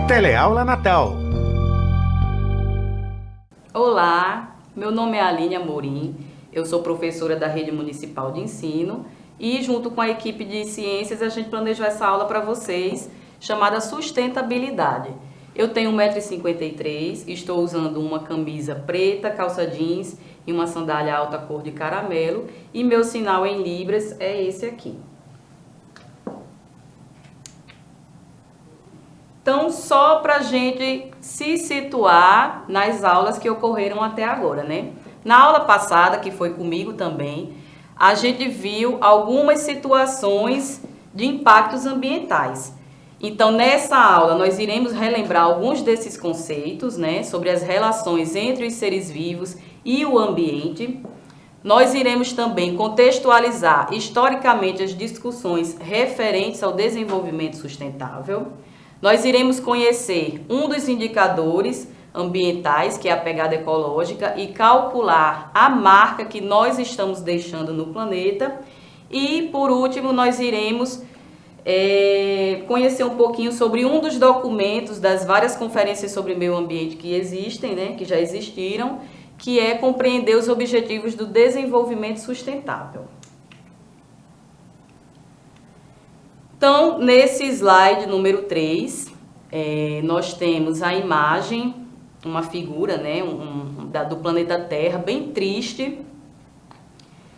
Teleaula Natal. Olá, meu nome é Aline Amorim, eu sou professora da Rede Municipal de Ensino e junto com a equipe de ciências a gente planejou essa aula para vocês, chamada Sustentabilidade. Eu tenho 1,53 m, estou usando uma camisa preta, calça jeans e uma sandália alta cor de caramelo e meu sinal em libras é esse aqui. Então, só para a gente se situar nas aulas que ocorreram até agora, né? Na aula passada, que foi comigo também, a gente viu algumas situações de impactos ambientais. Então, nessa aula, nós iremos relembrar alguns desses conceitos, né? Sobre as relações entre os seres vivos e o ambiente. Nós iremos também contextualizar historicamente as discussões referentes ao desenvolvimento sustentável. Nós iremos conhecer um dos indicadores ambientais, que é a pegada ecológica, e calcular a marca que nós estamos deixando no planeta. E, por último, nós iremos conhecer um pouquinho sobre um dos documentos das várias conferências sobre meio ambiente que existem, né, que já existiram, que é compreender os objetivos do desenvolvimento sustentável. Então, nesse slide número 3, nós temos a imagem, uma figura, né, do planeta Terra, bem triste,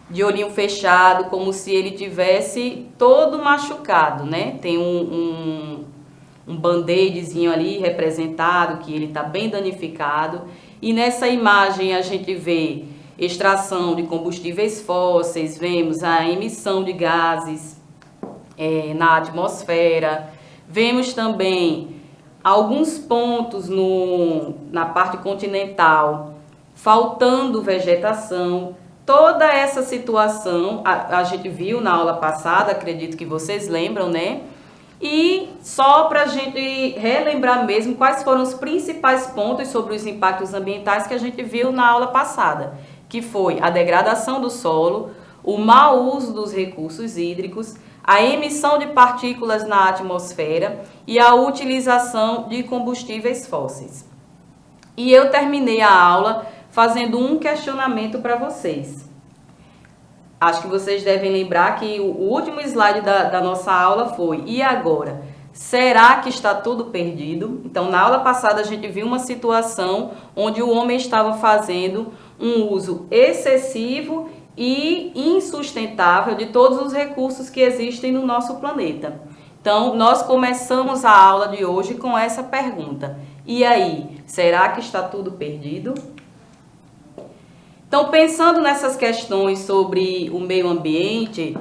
de olhinho fechado, como se ele tivesse todo machucado, né? Tem um band-aidzinho ali representado, que ele está bem danificado. E nessa imagem a gente vê extração de combustíveis fósseis, vemos a emissão de gases na atmosfera, vemos também alguns pontos na parte continental faltando vegetação. Toda essa situação a gente viu na aula passada, acredito que vocês lembram, né? E só para a gente relembrar mesmo quais foram os principais pontos sobre os impactos ambientais que a gente viu na aula passada, que foi a degradação do solo, o mau uso dos recursos hídricos, a emissão de partículas na atmosfera e a utilização de combustíveis fósseis. E eu terminei a aula fazendo um questionamento para vocês. Acho que vocês devem lembrar que o último slide da nossa aula foi: e agora? Será que está tudo perdido? Então, na aula passada a gente viu uma situação onde o homem estava fazendo um uso excessivo e insustentável de todos os recursos que existem no nosso planeta. Então, nós começamos a aula de hoje com essa pergunta: e aí, será que está tudo perdido? Então, pensando nessas questões sobre o meio ambiente,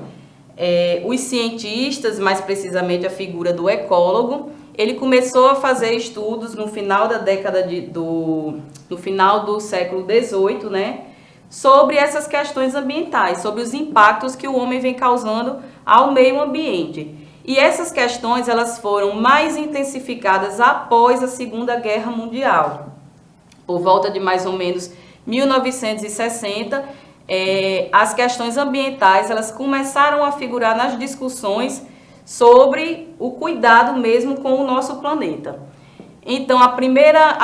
os cientistas, mais precisamente a figura do ecólogo, ele começou a fazer estudos no final da década no final do século XVIII, né? Sobre essas questões ambientais, sobre os impactos que o homem vem causando ao meio ambiente. E essas questões elas foram mais intensificadas após a Segunda Guerra Mundial. Por volta de mais ou menos 1960, as questões ambientais elas começaram a figurar nas discussões sobre o cuidado mesmo com o nosso planeta. Então, a primeira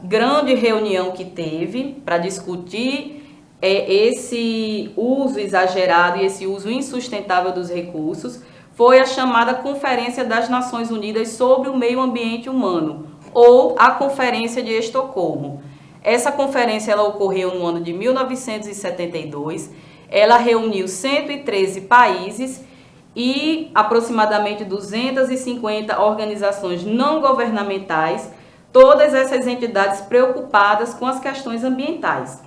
grande reunião que teve para discutir esse uso exagerado e esse uso insustentável dos recursos foi a chamada Conferência das Nações Unidas sobre o Meio Ambiente Humano, ou a Conferência de Estocolmo. Essa conferência ela ocorreu no ano de 1972, ela reuniu 113 países e aproximadamente 250 organizações não governamentais, todas essas entidades preocupadas com as questões ambientais.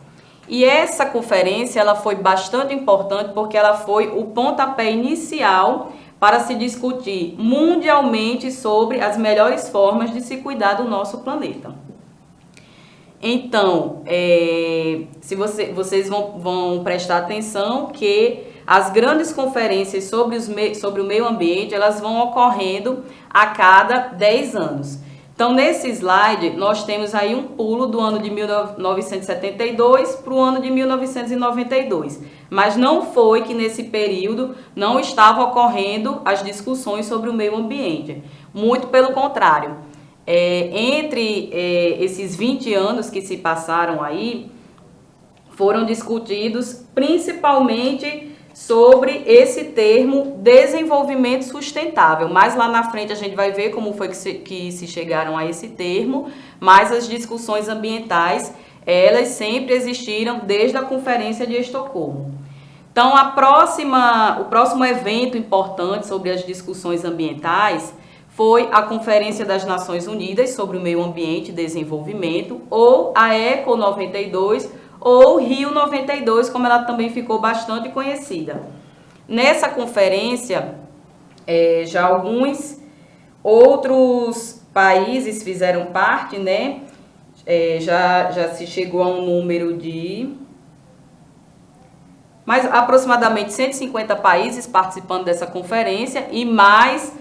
E essa conferência ela foi bastante importante porque ela foi o pontapé inicial para se discutir mundialmente sobre as melhores formas de se cuidar do nosso planeta. Então, se vocês vão prestar atenção que as grandes conferências sobre o meio ambiente, elas vão ocorrendo a cada 10 anos. Então, nesse slide, nós temos aí um pulo do ano de 1972 para o ano de 1992. Mas não foi que nesse período não estavam ocorrendo as discussões sobre o meio ambiente. Muito pelo contrário. Entre esses 20 anos que se passaram aí, foram discutidos principalmente sobre esse termo desenvolvimento sustentável. Mais lá na frente a gente vai ver como foi que se chegaram a esse termo, mas as discussões ambientais, elas sempre existiram desde a Conferência de Estocolmo. Então, o próximo evento importante sobre as discussões ambientais foi a Conferência das Nações Unidas sobre o Meio Ambiente e Desenvolvimento, ou a ECO 92, ou Rio 92, como ela também ficou bastante conhecida. Nessa conferência, já alguns outros países fizeram parte, né? Já se chegou a um número de aproximadamente 150 países participando dessa conferência e mais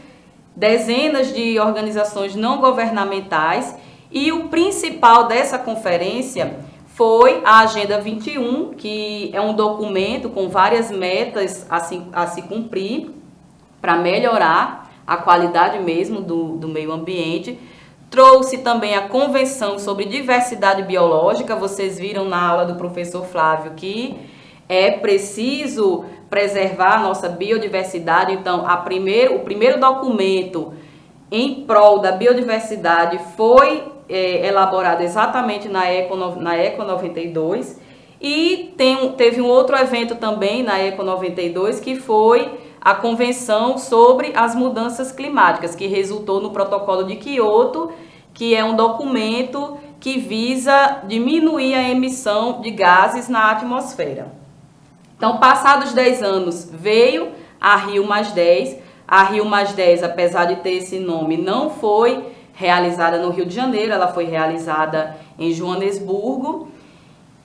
dezenas de organizações não governamentais. E o principal dessa conferência foi a Agenda 21, que é um documento com várias metas a se cumprir para melhorar a qualidade mesmo do meio ambiente. Trouxe também a Convenção sobre Diversidade Biológica. Vocês viram na aula do professor Flávio que é preciso preservar a nossa biodiversidade. Então, o primeiro documento em prol da biodiversidade foi elaborado exatamente na ECO 92, e teve um outro evento também na ECO 92, que foi a Convenção sobre as Mudanças Climáticas, que resultou no Protocolo de Quioto, que é um documento que visa diminuir a emissão de gases na atmosfera. Então, passados 10 anos, veio a Rio+10. A Rio+10, apesar de ter esse nome, não foi realizada no Rio de Janeiro, ela foi realizada em Joanesburgo,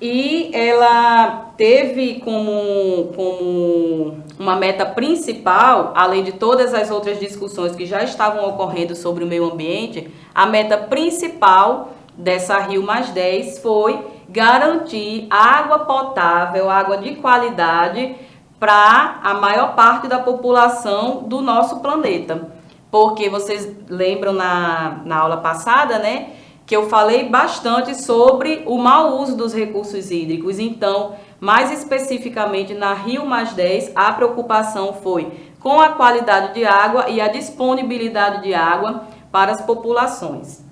e ela teve como uma meta principal, além de todas as outras discussões que já estavam ocorrendo sobre o meio ambiente, a meta principal dessa Rio+10 foi garantir água potável, água de qualidade para a maior parte da população do nosso planeta. Porque vocês lembram na aula passada, né, que eu falei bastante sobre o mau uso dos recursos hídricos. Então, mais especificamente na Rio+10, a preocupação foi com a qualidade de água e a disponibilidade de água para as populações.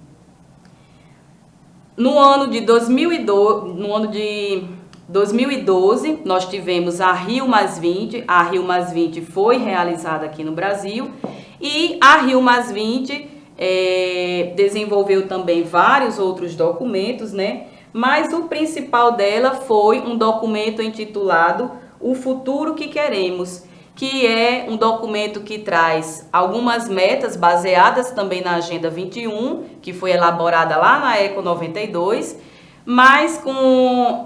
No ano de 2012, nós tivemos a Rio+20. A Rio+20 foi realizada aqui no Brasil, e a Rio+20 desenvolveu também vários outros documentos, né? Mas o principal dela foi um documento intitulado O Futuro que Queremos, que é um documento que traz algumas metas baseadas também na Agenda 21, que foi elaborada lá na ECO 92, mas com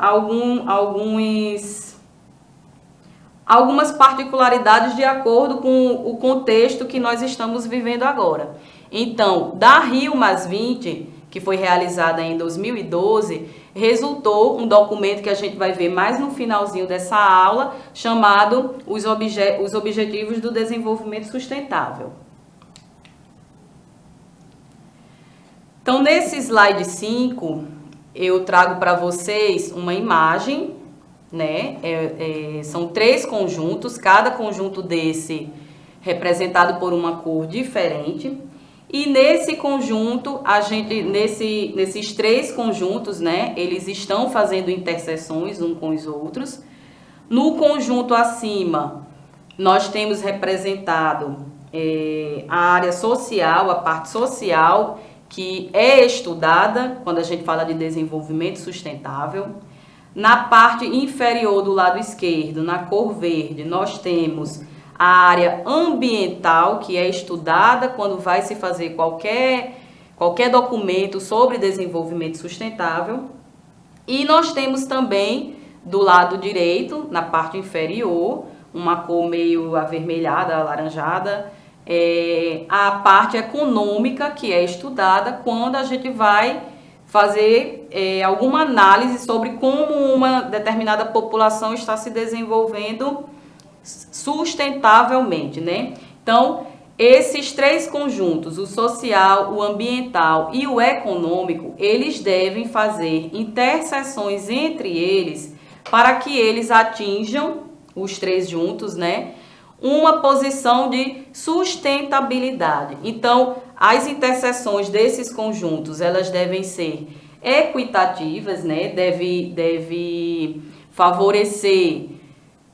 algumas particularidades de acordo com o contexto que nós estamos vivendo agora. Então, da Rio+20, que foi realizada em 2012, resultou um documento que a gente vai ver mais no finalzinho dessa aula, chamado Os Objetivos do Desenvolvimento Sustentável. Então, nesse slide 5, eu trago para vocês uma imagem, né? São 3 conjuntos, cada conjunto desse representado por uma cor diferente. E nesse conjunto, nesses 3 conjuntos, né, eles estão fazendo interseções uns com os outros. No conjunto acima, nós temos representado a área social, a parte social, que é estudada quando a gente fala de desenvolvimento sustentável. Na parte inferior do lado esquerdo, na cor verde, nós temos a área ambiental, que é estudada quando vai se fazer qualquer documento sobre desenvolvimento sustentável. E nós temos também, do lado direito, na parte inferior, uma cor meio avermelhada, alaranjada, a parte econômica que é estudada quando a gente vai fazer alguma análise sobre como uma determinada população está se desenvolvendo sustentavelmente, né? Então, esses três conjuntos, o social, o ambiental e o econômico, eles devem fazer interseções entre eles para que eles atinjam, os três juntos, né, uma posição de sustentabilidade. Então, as interseções desses conjuntos, elas devem ser equitativas, né, deve favorecer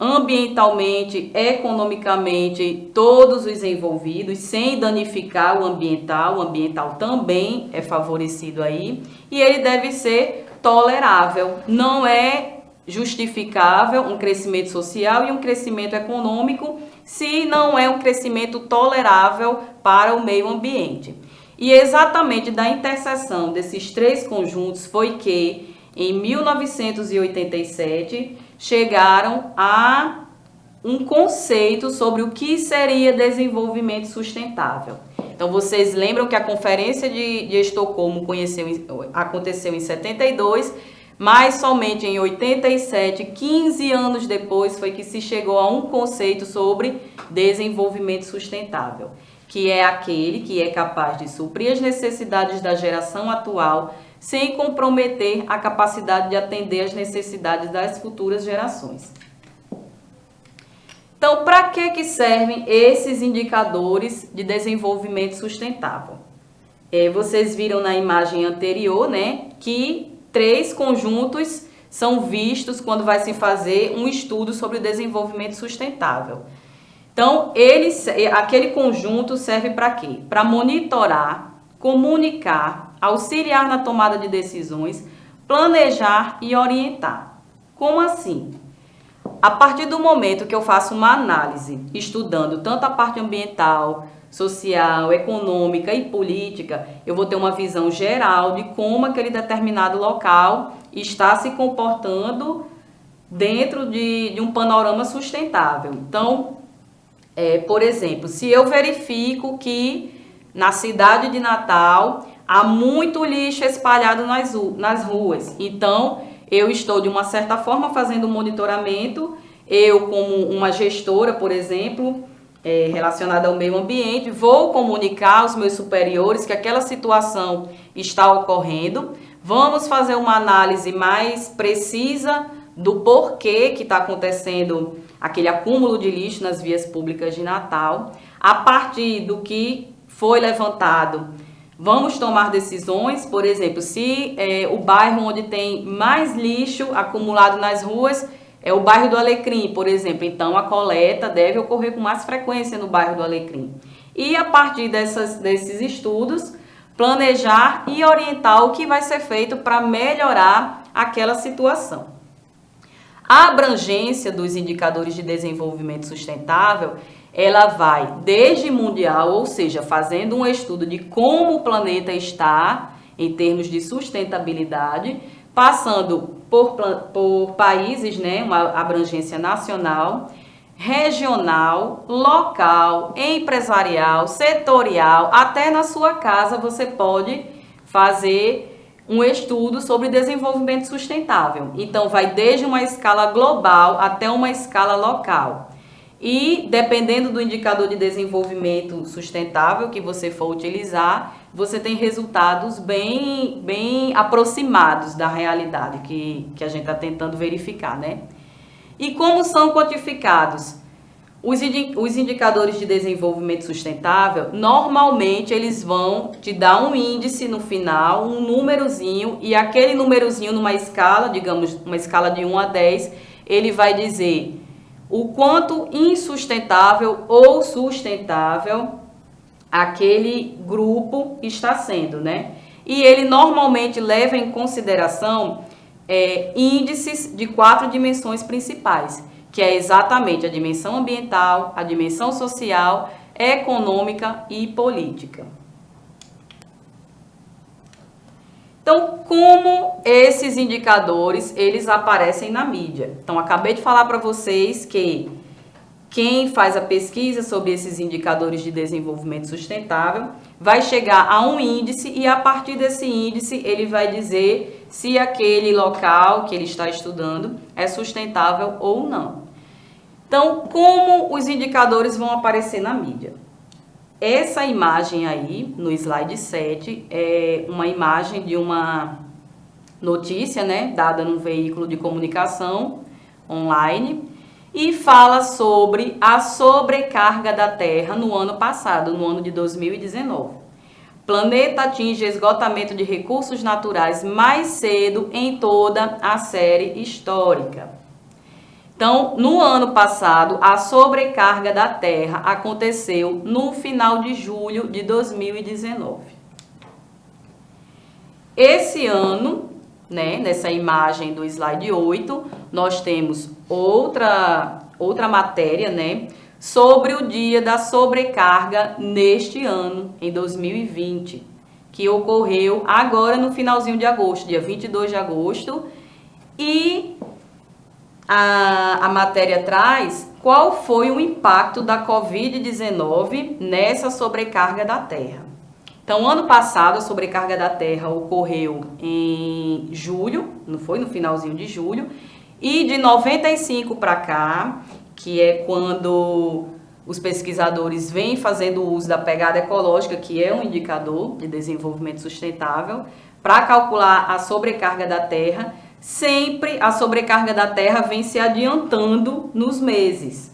ambientalmente, economicamente, todos os envolvidos, sem danificar o ambiental também é favorecido aí, e ele deve ser tolerável, não é justificável um crescimento social e um crescimento econômico se não é um crescimento tolerável para o meio ambiente. E exatamente da interseção desses três conjuntos foi que, em 1987, chegaram a um conceito sobre o que seria desenvolvimento sustentável. Então, vocês lembram que a Conferência de Estocolmo aconteceu em 72, mas somente em 87, 15 anos depois, foi que se chegou a um conceito sobre desenvolvimento sustentável, que é aquele que é capaz de suprir as necessidades da geração atual sem comprometer a capacidade de atender às necessidades das futuras gerações. Então, para que servem esses indicadores de desenvolvimento sustentável? Vocês viram na imagem anterior, né, que 3 conjuntos são vistos quando vai se fazer um estudo sobre o desenvolvimento sustentável. Então, aquele conjunto serve para quê? Para monitorar, comunicar, auxiliar na tomada de decisões, planejar e orientar. Como assim? A partir do momento que eu faço uma análise, estudando tanto a parte ambiental, social, econômica e política, eu vou ter uma visão geral de como aquele determinado local está se comportando dentro de um panorama sustentável. Então, por exemplo, se eu verifico que na cidade de Natal há muito lixo espalhado nas ruas, então eu estou de uma certa forma fazendo um monitoramento, eu como uma gestora, por exemplo, relacionada ao meio ambiente, vou comunicar aos meus superiores que aquela situação está ocorrendo, vamos fazer uma análise mais precisa do porquê que está acontecendo aquele acúmulo de lixo nas vias públicas de Natal. A partir do que foi levantado, vamos tomar decisões, por exemplo, se o bairro onde tem mais lixo acumulado nas ruas é o bairro do Alecrim, por exemplo, então a coleta deve ocorrer com mais frequência no bairro do Alecrim. E a partir desses estudos, planejar e orientar o que vai ser feito para melhorar aquela situação. A abrangência dos indicadores de desenvolvimento sustentável, ela vai desde mundial, ou seja, fazendo um estudo de como o planeta está em termos de sustentabilidade, passando por países, né, uma abrangência nacional, regional, local, empresarial, setorial, até na sua casa você pode fazer um estudo sobre desenvolvimento sustentável. Então, vai desde uma escala global até uma escala local. E, dependendo do indicador de desenvolvimento sustentável que você for utilizar, você tem resultados bem aproximados da realidade que a gente está tentando verificar, né? E como são quantificados? Os indicadores de desenvolvimento sustentável, normalmente eles vão te dar um índice no final, um númerozinho, e aquele númerozinho numa escala, digamos, uma escala de 1 a 10, ele vai dizer o quanto insustentável ou sustentável aquele grupo está sendo, né? E ele normalmente leva em consideração índices de 4 dimensões principais, que é exatamente a dimensão ambiental, a dimensão social, econômica e política. Então, como esses indicadores, eles aparecem na mídia? Então, acabei de falar para vocês que quem faz a pesquisa sobre esses indicadores de desenvolvimento sustentável vai chegar a um índice e a partir desse índice ele vai dizer se aquele local que ele está estudando é sustentável ou não. Então, como os indicadores vão aparecer na mídia? Essa imagem aí, no slide 7, é uma imagem de uma notícia, né, dada num veículo de comunicação online e fala sobre a sobrecarga da Terra no ano passado, no ano de 2019. Planeta atinge esgotamento de recursos naturais mais cedo em toda a série histórica. Então, no ano passado, a sobrecarga da Terra aconteceu no final de julho de 2019. Esse ano, né, nessa imagem do slide 8, nós temos outra matéria, né, sobre o dia da sobrecarga neste ano, em 2020, que ocorreu agora no finalzinho de agosto, dia 22 de agosto, e a matéria traz qual foi o impacto da Covid-19 nessa sobrecarga da Terra. Então, ano passado, a sobrecarga da Terra ocorreu em julho, não foi? No finalzinho de julho, e de 95 para cá, que é quando os pesquisadores vêm fazendo uso da pegada ecológica, que é um indicador de desenvolvimento sustentável, para calcular a sobrecarga da Terra. Sempre a sobrecarga da Terra vem se adiantando nos meses.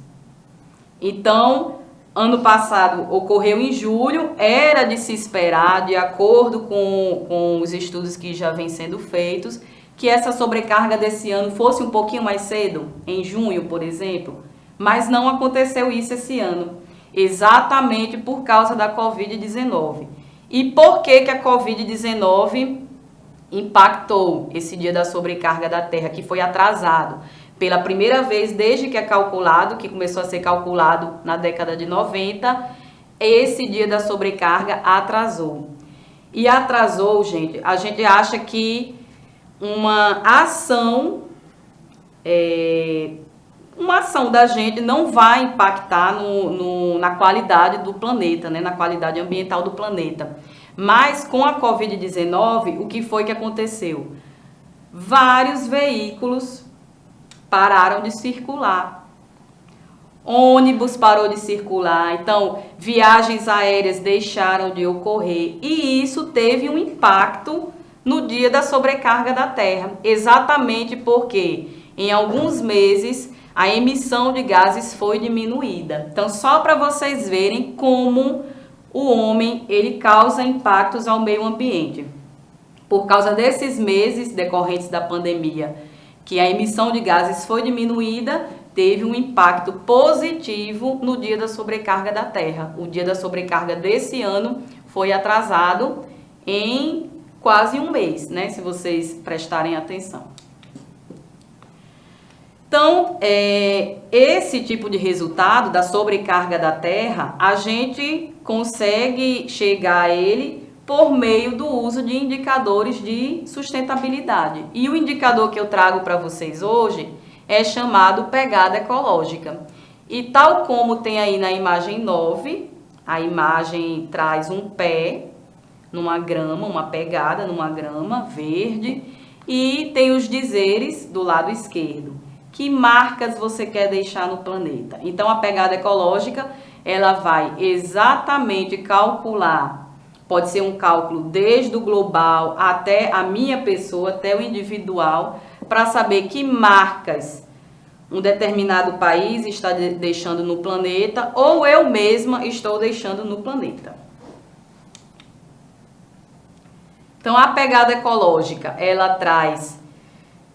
Então, ano passado ocorreu em julho, era de se esperar, de acordo com os estudos que já vêm sendo feitos, que essa sobrecarga desse ano fosse um pouquinho mais cedo, em junho, por exemplo, mas não aconteceu isso esse ano, exatamente por causa da Covid-19. E por que a Covid-19 impactou esse dia da sobrecarga da Terra, que foi atrasado pela primeira vez desde que é calculado, que começou a ser calculado na década de 90, esse dia da sobrecarga atrasou. E atrasou, gente, a gente acha que uma ação da gente não vai impactar na qualidade do planeta, né, na qualidade ambiental do planeta. Mas com a Covid-19, o que foi que aconteceu? Vários veículos pararam de circular. Ônibus parou de circular, então viagens aéreas deixaram de ocorrer. E isso teve um impacto no dia da sobrecarga da Terra. Exatamente porque em alguns meses a emissão de gases foi diminuída. Então, só para vocês verem como o homem ele causa impactos ao meio ambiente. Por causa desses meses decorrentes da pandemia, que a emissão de gases foi diminuída, teve um impacto positivo no dia da sobrecarga da Terra. O dia da sobrecarga desse ano foi atrasado em quase um mês, né? Se vocês prestarem atenção. Então, esse tipo de resultado da sobrecarga da Terra, a gente consegue chegar a ele por meio do uso de indicadores de sustentabilidade. E o indicador que eu trago para vocês hoje é chamado pegada ecológica. E tal como tem aí na imagem 9, a imagem traz um pé numa grama, uma pegada numa grama verde, e tem os dizeres do lado esquerdo. Que marcas você quer deixar no planeta? Então, a pegada ecológica, ela vai exatamente calcular, pode ser um cálculo desde o global até a minha pessoa, até o individual, para saber que marcas um determinado país está deixando no planeta ou eu mesma estou deixando no planeta. Então, a pegada ecológica, ela traz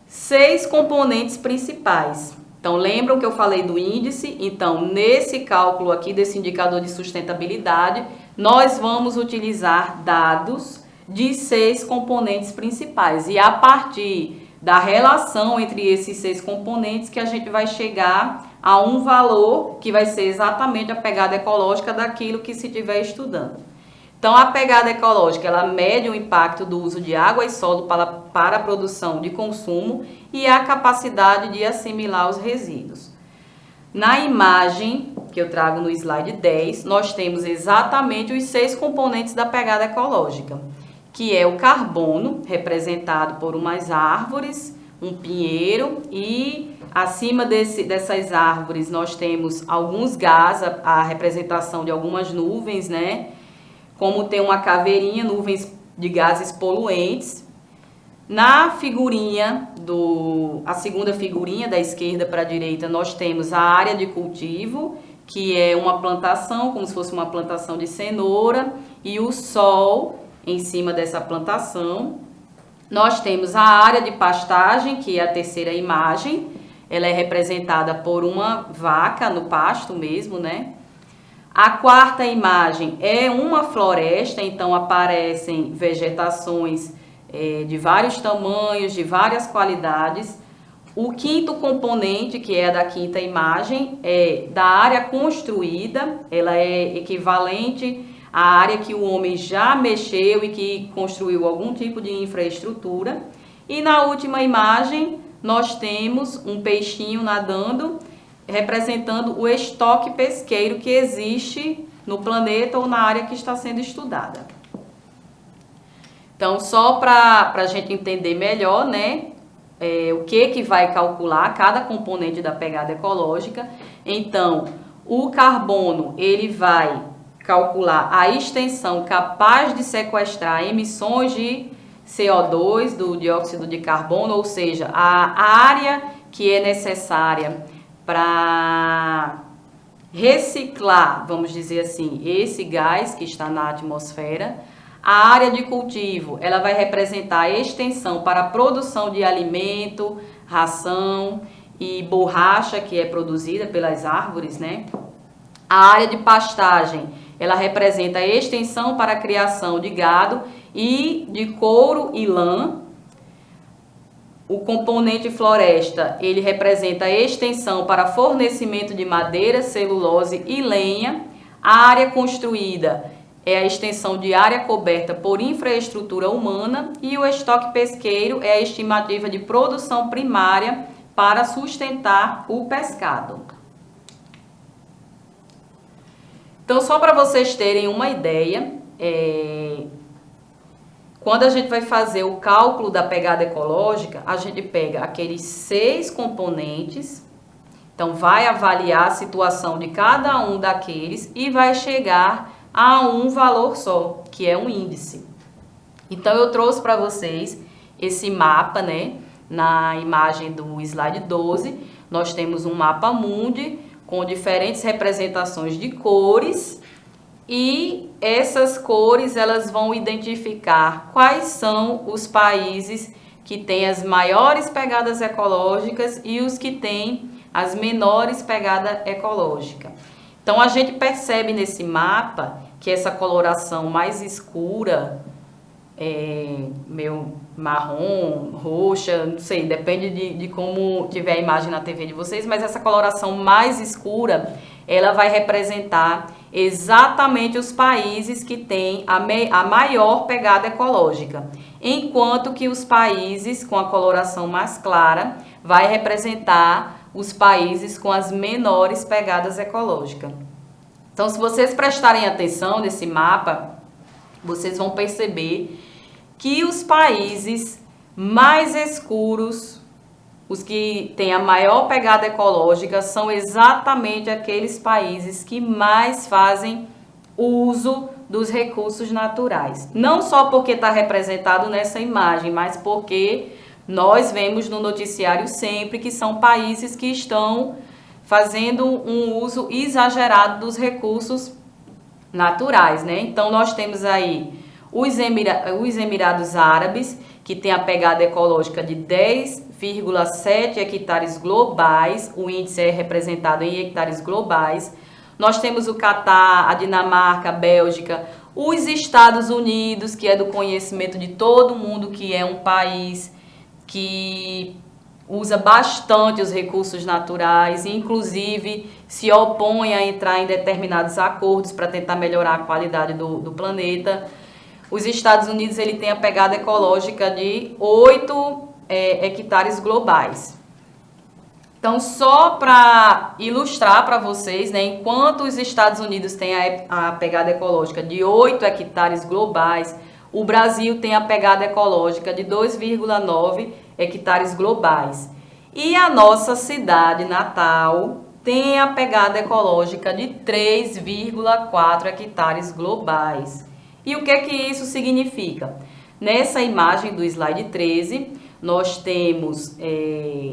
6 componentes principais. Então, lembram que eu falei do índice? Então, nesse cálculo aqui desse indicador de sustentabilidade, nós vamos utilizar dados de 6 componentes principais. E a partir da relação entre esses 6 componentes que a gente vai chegar a um valor que vai ser exatamente a pegada ecológica daquilo que se estiver estudando. Então, a pegada ecológica, ela mede o impacto do uso de água e solo para a produção de consumo e a capacidade de assimilar os resíduos. Na imagem que eu trago no slide 10, nós temos exatamente os 6 componentes da pegada ecológica, que é o carbono, representado por umas árvores, um pinheiro, e acima dessas árvores nós temos alguns gases, a representação de algumas nuvens, né? Como tem uma caveirinha, nuvens de gases poluentes. Na figurinha, a segunda figurinha da esquerda para a direita, nós temos a área de cultivo, que é uma plantação, como se fosse uma plantação de cenoura, e o sol em cima dessa plantação. Nós temos a área de pastagem, que é a terceira imagem, ela é representada por uma vaca no pasto mesmo, né? A quarta imagem é uma floresta, então aparecem vegetações de vários tamanhos, de várias qualidades. O quinto componente, que é a da quinta imagem, é da área construída, ela é equivalente à área que o homem já mexeu e que construiu algum tipo de infraestrutura. E na última imagem, nós temos um peixinho nadando, representando o estoque pesqueiro que existe no planeta ou na área que está sendo estudada. Então, só para a gente entender melhor, né, o que vai calcular cada componente da pegada ecológica. Então, o carbono, ele vai calcular a extensão capaz de sequestrar emissões de CO2, do dióxido de carbono, ou seja, a área que é necessária para reciclar, vamos dizer assim, esse gás que está na atmosfera. A área de cultivo, ela vai representar a extensão para a produção de alimento, ração e borracha que é produzida pelas árvores, né? A área de pastagem, ela representa a extensão para a criação de gado e de couro e lã. O componente floresta, ele representa a extensão para fornecimento de madeira, celulose e lenha. A área construída é a extensão de área coberta por infraestrutura humana, e o estoque pesqueiro é a estimativa de produção primária para sustentar o pescado. Então, só para vocês terem uma ideia, quando a gente vai fazer o cálculo da pegada ecológica, a gente pega aqueles 6 componentes, então vai avaliar a situação de cada um daqueles e vai chegar a um valor só, que é um índice. Então, eu trouxe para vocês esse mapa, né? Na imagem do slide 12, nós temos um mapa mundi com diferentes representações de cores, e essas cores elas vão identificar quais são os países que têm as maiores pegadas ecológicas e os que têm as menores pegadas ecológicas. Então, a gente percebe nesse mapa que essa coloração mais escura, meio marrom, roxa, não sei, depende de como tiver a imagem na TV de vocês, mas essa coloração mais escura, ela vai representar exatamente os países que têm a maior pegada ecológica, enquanto que os países com a coloração mais clara vai representar os países com as menores pegadas ecológicas. Então, se vocês prestarem atenção nesse mapa, vocês vão perceber que os países mais escuros, os que têm a maior pegada ecológica, são exatamente aqueles países que mais fazem uso dos recursos naturais. Não só porque está representado nessa imagem, mas porque nós vemos no noticiário sempre que são países que estão fazendo um uso exagerado dos recursos naturais, né? Então, nós temos aí os Emirados Árabes, que tem a pegada ecológica de 10,7 hectares globais, o índice é representado em hectares globais. Nós temos o Catar, a Dinamarca, a Bélgica, os Estados Unidos, que é do conhecimento de todo mundo, que é um país que usa bastante os recursos naturais, inclusive se opõe a entrar em determinados acordos para tentar melhorar a qualidade do planeta. Os Estados Unidos, ele tem a pegada ecológica de 8 hectares globais. Então, só para ilustrar para vocês, né, enquanto os Estados Unidos têm a pegada ecológica de 8 hectares globais, o Brasil tem a pegada ecológica de 2,9 hectares globais. E a nossa cidade natal tem a pegada ecológica de 3,4 hectares globais. E o que é que isso significa? Nessa imagem do slide 13, nós temos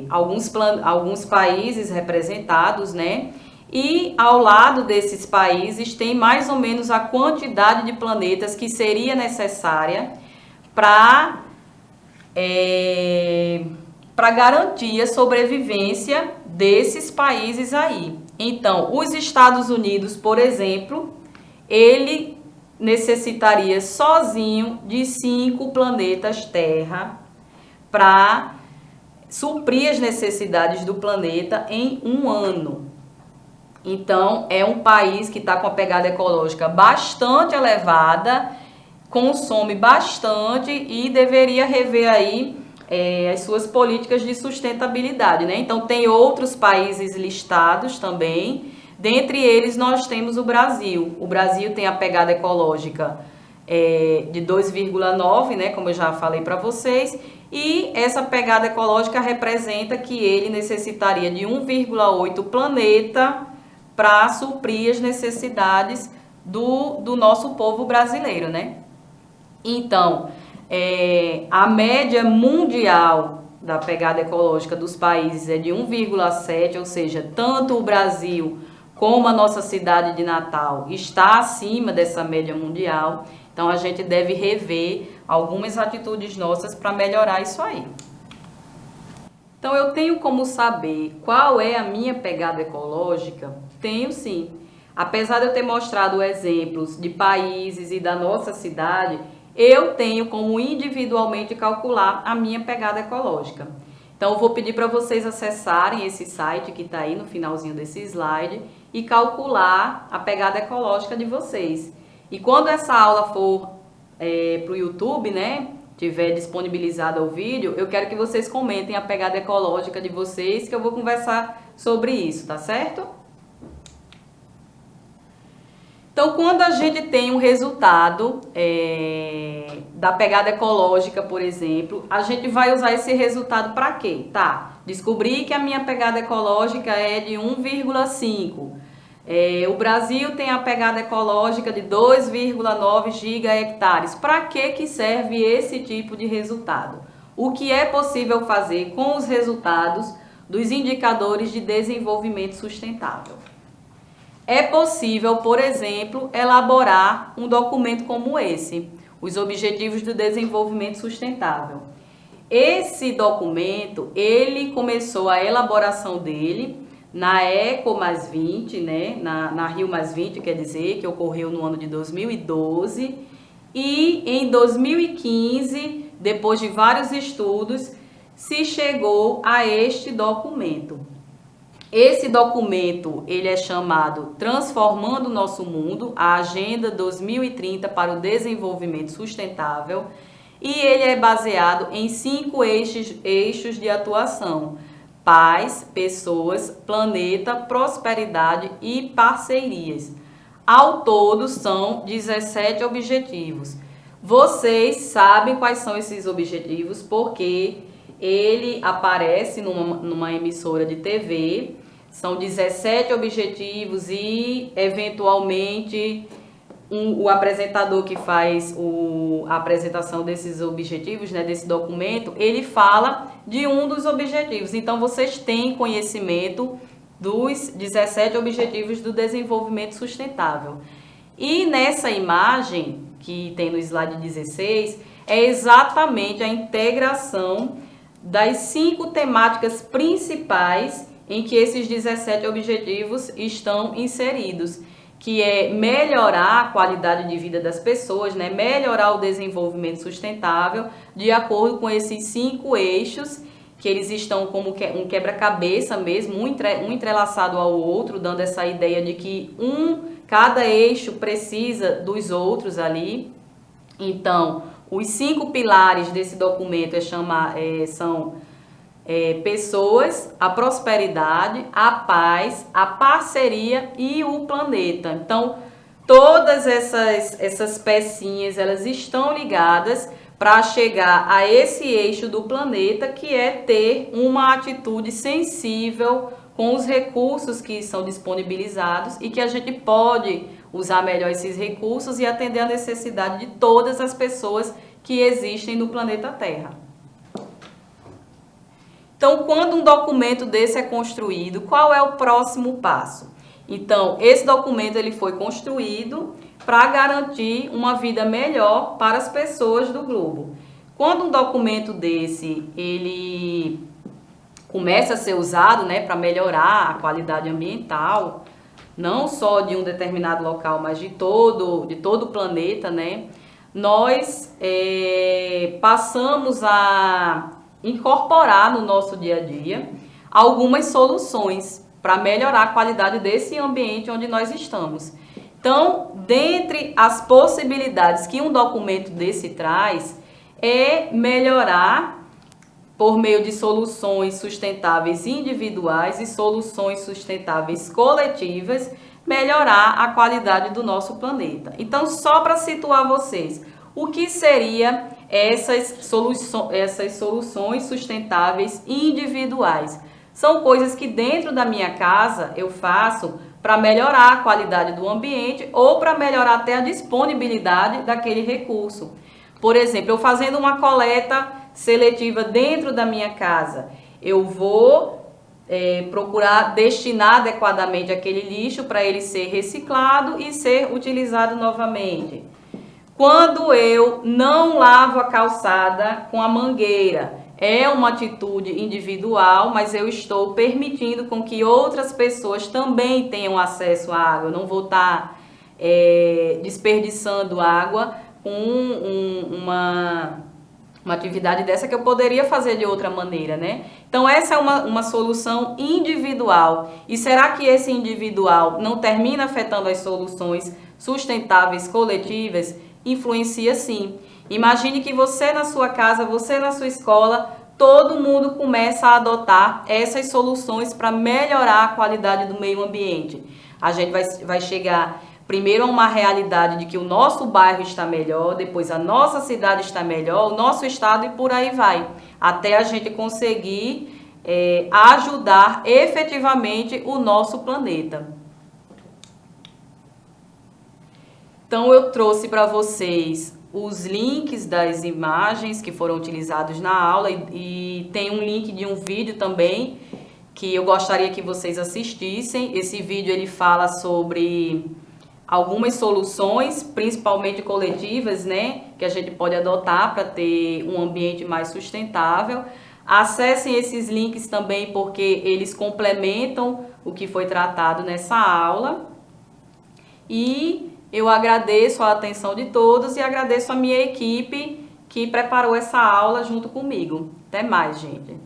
alguns países representados, né? E ao lado desses países tem mais ou menos a quantidade de planetas que seria necessária para garantir a sobrevivência desses países aí. Então, os Estados Unidos, por exemplo, ele necessitaria sozinho de 5 planetas Terra para suprir as necessidades do planeta em um ano. Então, é um país que está com a pegada ecológica bastante elevada, consome bastante e deveria rever aí as suas políticas de sustentabilidade, né? Então, tem outros países listados também. Dentre eles, nós temos o Brasil. O Brasil tem a pegada ecológica de 2,9, né? Como eu já falei para vocês. E essa pegada ecológica representa que ele necessitaria de 1,8 planeta para suprir as necessidades do nosso povo brasileiro, né? Então, a média mundial da pegada ecológica dos países é de 1,7, ou seja, tanto o Brasil como a nossa cidade de Natal está acima dessa média mundial. Então, a gente deve rever algumas atitudes nossas para melhorar isso aí. Então, eu tenho como saber qual é a minha pegada ecológica? Tenho sim. Apesar de eu ter mostrado exemplos de países e da nossa cidade, eu tenho como individualmente calcular a minha pegada ecológica. Então, eu vou pedir para vocês acessarem esse site que está aí no finalzinho desse slide e calcular a pegada ecológica de vocês. E quando essa aula for para o YouTube, né, tiver disponibilizado o vídeo, eu quero que vocês comentem a pegada ecológica de vocês, que eu vou conversar sobre isso, tá certo? Então, quando a gente tem um resultado da pegada ecológica, por exemplo, a gente vai usar esse resultado para quê? Tá, descobri que a minha pegada ecológica é de 1,5. O Brasil tem a pegada ecológica de 2,9 gigahectares. Para que serve esse tipo de resultado? O que é possível fazer com os resultados dos indicadores de desenvolvimento sustentável? É possível, por exemplo, elaborar um documento como esse, os Objetivos do Desenvolvimento Sustentável. Esse documento, ele começou a elaboração dele na Eco+20, né, na Rio+20, quer dizer, que ocorreu no ano de 2012, e em 2015, depois de vários estudos, se chegou a este documento. Esse documento, ele é chamado Transformando o Nosso Mundo, a Agenda 2030 para o Desenvolvimento Sustentável, e ele é baseado em 5 eixos de atuação: paz, pessoas, planeta, prosperidade e parcerias. Ao todo, são 17 objetivos. Vocês sabem quais são esses objetivos porque ele aparece numa emissora de TV. São 17 objetivos e, eventualmente, o apresentador que faz a apresentação desses objetivos, né, desse documento, ele fala de um dos objetivos. Então, vocês têm conhecimento dos 17 Objetivos do Desenvolvimento Sustentável. E nessa imagem, que tem no slide 16, é exatamente a integração das 5 temáticas principais em que esses 17 objetivos estão inseridos, que é melhorar a qualidade de vida das pessoas, né? Melhorar o desenvolvimento sustentável, de acordo com esses 5 eixos, que eles estão como um quebra-cabeça mesmo, um entrelaçado ao outro, dando essa ideia de que cada eixo precisa dos outros ali. Então, os 5 pilares desse documento são pessoas, a prosperidade, a paz, a parceria e o planeta. Então, todas essas pecinhas, elas estão ligadas para chegar a esse eixo do planeta, que é ter uma atitude sensível com os recursos que são disponibilizados e que a gente pode usar melhor esses recursos e atender a necessidade de todas as pessoas que existem no planeta Terra. Então, quando um documento desse é construído, qual é o próximo passo? Então, esse documento ele foi construído para garantir uma vida melhor para as pessoas do globo. Quando um documento desse ele começa a ser usado, né, para melhorar a qualidade ambiental, não só de um determinado local, mas de todo o planeta, né, nós passamos a incorporar no nosso dia a dia algumas soluções para melhorar a qualidade desse ambiente onde nós estamos. Então, dentre as possibilidades que um documento desse traz, é melhorar por meio de soluções sustentáveis individuais e soluções sustentáveis coletivas, melhorar a qualidade do nosso planeta. Então, só para situar vocês, o que seria essas soluções sustentáveis individuais? São coisas que dentro da minha casa eu faço para melhorar a qualidade do ambiente ou para melhorar até a disponibilidade daquele recurso. Por exemplo, eu fazendo uma coleta seletiva dentro da minha casa, eu vou procurar destinar adequadamente aquele lixo para ele ser reciclado e ser utilizado novamente. Quando eu não lavo a calçada com a mangueira, é uma atitude individual, mas eu estou permitindo com que outras pessoas também tenham acesso à água. Eu não vou estar desperdiçando água com uma atividade dessa que eu poderia fazer de outra maneira, né? Então, essa é uma solução individual. E será que esse individual não termina afetando as soluções sustentáveis coletivas? Influencia sim. Imagine que você na sua casa, você na sua escola, todo mundo começa a adotar essas soluções para melhorar a qualidade do meio ambiente. A gente vai chegar primeiro a uma realidade de que o nosso bairro está melhor, depois a nossa cidade está melhor, o nosso estado e por aí vai, até a gente conseguir ajudar efetivamente o nosso planeta. Então, eu trouxe para vocês os links das imagens que foram utilizados na aula e tem um link de um vídeo também que eu gostaria que vocês assistissem. Esse vídeo ele fala sobre algumas soluções, principalmente coletivas, né, que a gente pode adotar para ter um ambiente mais sustentável. Acessem esses links também porque eles complementam o que foi tratado nessa aula. E eu agradeço a atenção de todos e agradeço a minha equipe que preparou essa aula junto comigo. Até mais, gente!